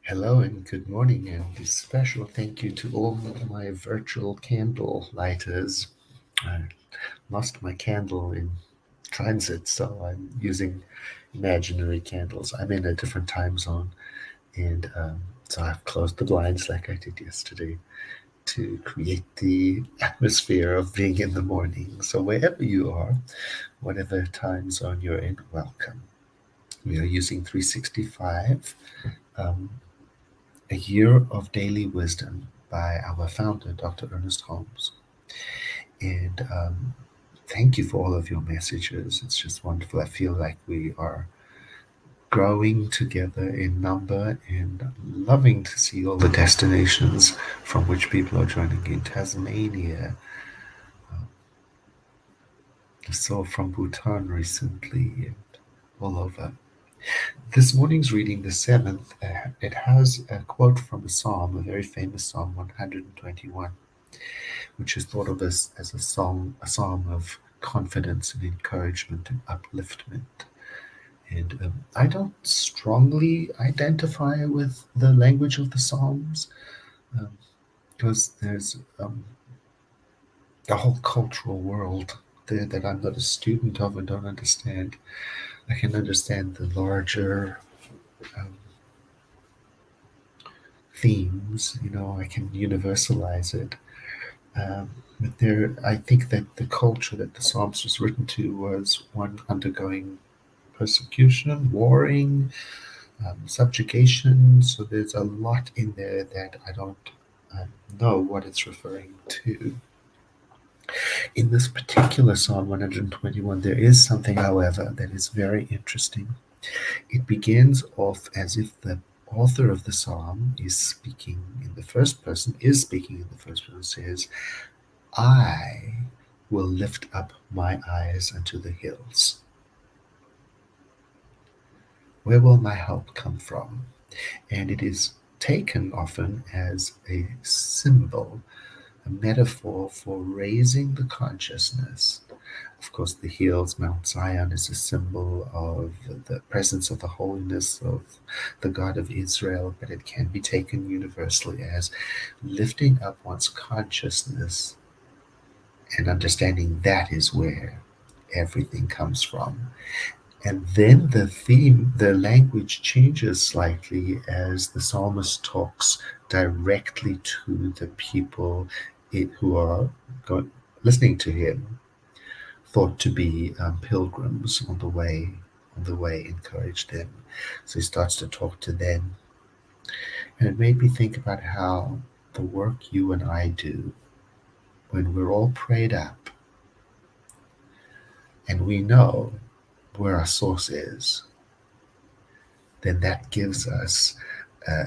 Hello and good morning, and a special thank you to all my virtual candle lighters. I lost my candle in transit, so I'm using imaginary candles. I'm in a different time zone, and so I've closed the blinds like I did yesterday to create the atmosphere of being in the morning. So, wherever you are, whatever time zone you're in, welcome. We are using 365. Um, A Year of Daily Wisdom by our founder, Dr. Ernest Holmes. And thank you for all of your messages. It's just wonderful. I feel like we are growing together in number and loving to see all the destinations from which people are joining in Tasmania. I saw from Bhutan recently and all over. This morning's reading, the seventh, it has a quote from a psalm, a very famous Psalm 121. Which is thought of as a psalm of confidence and encouragement and upliftment. And I don't strongly identify with the language of the Psalms um, because there's a whole cultural world there that I'm not a student of and don't understand. I can understand the larger um, themes, I can universalize it. But I think that the culture that the Psalms was written to was one undergoing persecution, warring, subjugation. So there's a lot in there that I don't know what it's referring to. In this particular Psalm 121, there is something, however, that is very interesting. It begins off as if the author of the psalm is speaking in the first person, says, I will lift up my eyes unto the hills. Where will my help come from? And it is taken often as a symbol, a metaphor for raising the consciousness. Of course, the hills, Mount Zion, is a symbol of the presence of the holiness of the God of Israel, but it can be taken universally as lifting up one's consciousness and understanding that is where everything comes from. And then the language changes slightly as the psalmist talks directly to the people who are listening to him, thought to be pilgrims on the way. Encourage them. So he starts to talk to them. And it made me think about how the work you and I do, when we're all prayed up and we know where our source is, then that gives us, uh,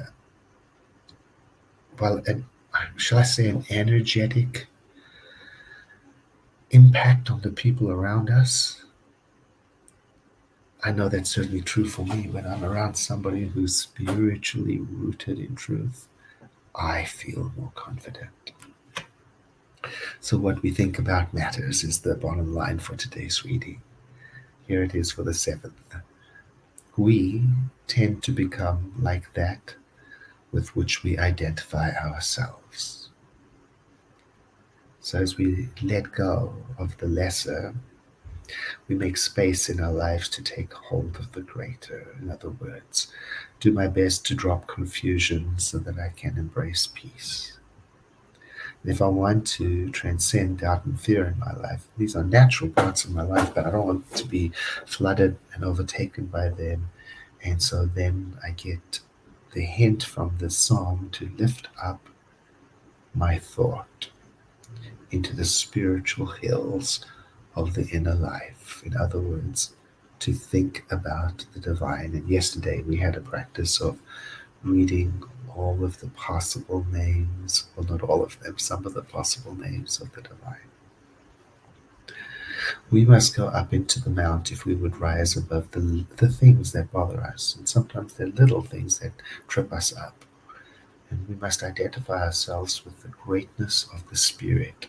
shall I say, an energetic impact on the people around us. I know that's certainly true for me. When I'm around somebody who's spiritually rooted in truth, I feel more confident. So, what we think about matters is the bottom line for today's reading. Here it is for the seventh. We tend to become like that with which we identify ourselves. So, as we let go of the lesser, we make space in our lives to take hold of the greater. In other words, do my best to drop confusion so that I can embrace peace. And if I want to transcend doubt and fear in my life, these are natural parts of my life, but I don't want to be flooded and overtaken by them. And so then I get the hint from the psalm to lift up my thought into the spiritual hills of the inner life. In other words, to think about the divine. And yesterday we had a practice of reading all of the possible names, well, not all of them, some of the possible names of the divine. We must go up into the mount if we would rise above the things that bother us. And sometimes they're little things that trip us up. And we must identify ourselves with the greatness of the Spirit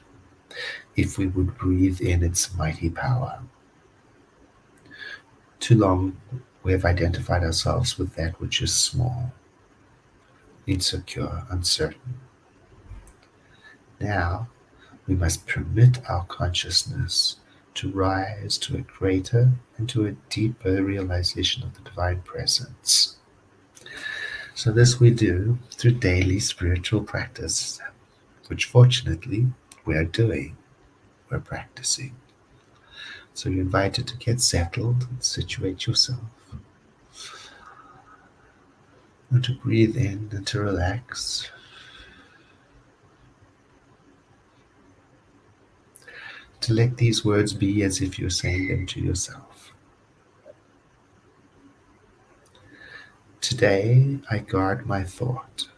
if we would breathe in its mighty power. Too long we have identified ourselves with that which is small. insecure, uncertain. Now we must permit our consciousness to rise to a greater and to a deeper realization of the divine presence. So this we do through daily spiritual practice, which fortunately we are doing, we're practicing. So you're invited to get settled and situate yourself, and to breathe in and to relax. To let these words be as if you're saying them to yourself. Today I guard my thought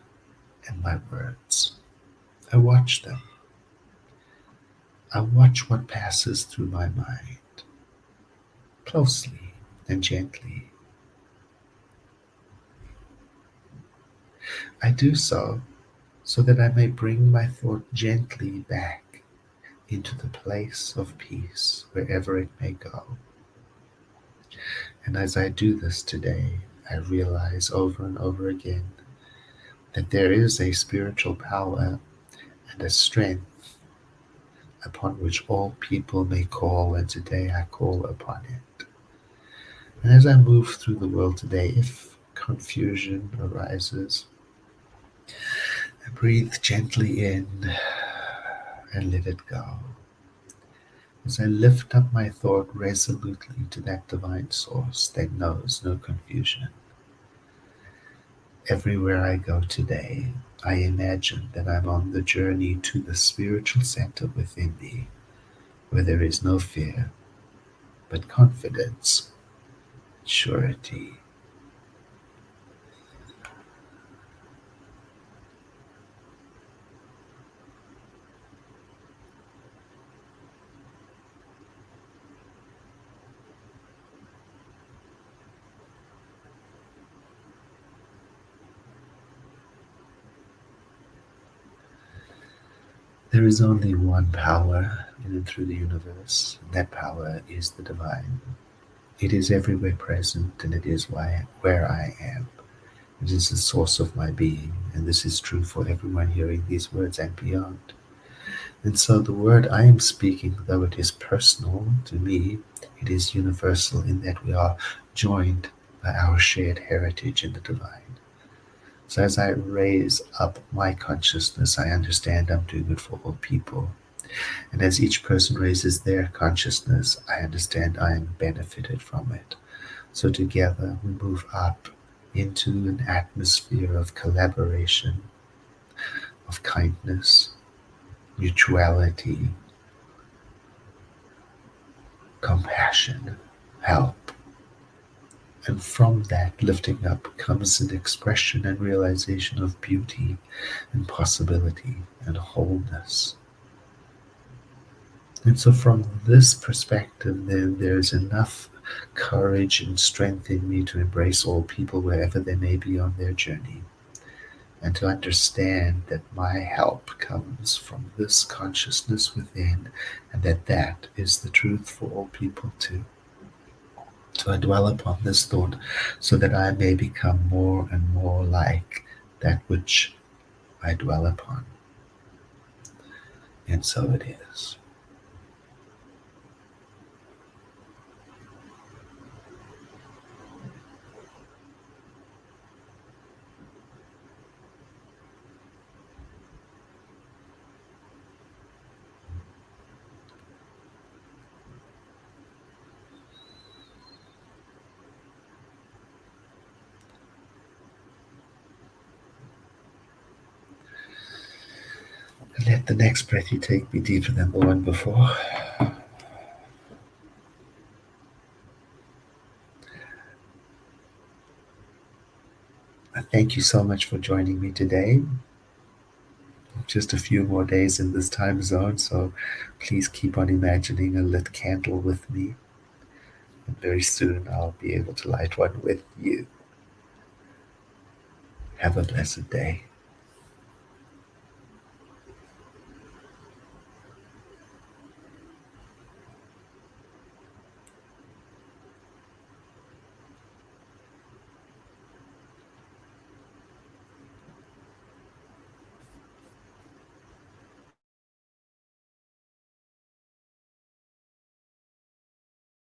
and my words. I watch them. I watch what passes through my mind, closely and gently. I do so that I may bring my thought gently back into the place of peace wherever it may go. And as I do this today, I realize over and over again that there is a spiritual power and a strength upon which all people may call, and today I call upon it. And as I move through the world today, if confusion arises, I breathe gently in and let it go. As I lift up my thought resolutely to that divine source that knows no confusion. Everywhere I go today, I imagine that I'm on the journey to the spiritual center within me, where there is no fear, but confidence, surety. There is only one power in and through the universe, and that power is the divine. It is everywhere present, and it is where I am. It is the source of my being, and this is true for everyone hearing these words and beyond. And so the word I am speaking, though it is personal to me, it is universal in that we are joined by our shared heritage in the divine. So as I raise up my consciousness, I understand I'm doing it for all people. And as each person raises their consciousness, I understand I am benefited from it. So together we move up into an atmosphere of collaboration, of kindness, mutuality, compassion, help. And from that lifting up comes an expression and realization of beauty and possibility and wholeness. And so from this perspective, then there's enough courage and strength in me to embrace all people wherever they may be on their journey, and to understand that my help comes from this consciousness within, and that is the truth for all people too. So I dwell upon this thought so that I may become more and more like that which I dwell upon. And so it is. And let the next breath you take be deeper than the one before. I thank you so much for joining me today. Just a few more days in this time zone, so please keep on imagining a lit candle with me. And very soon I'll be able to light one with you. Have a blessed day.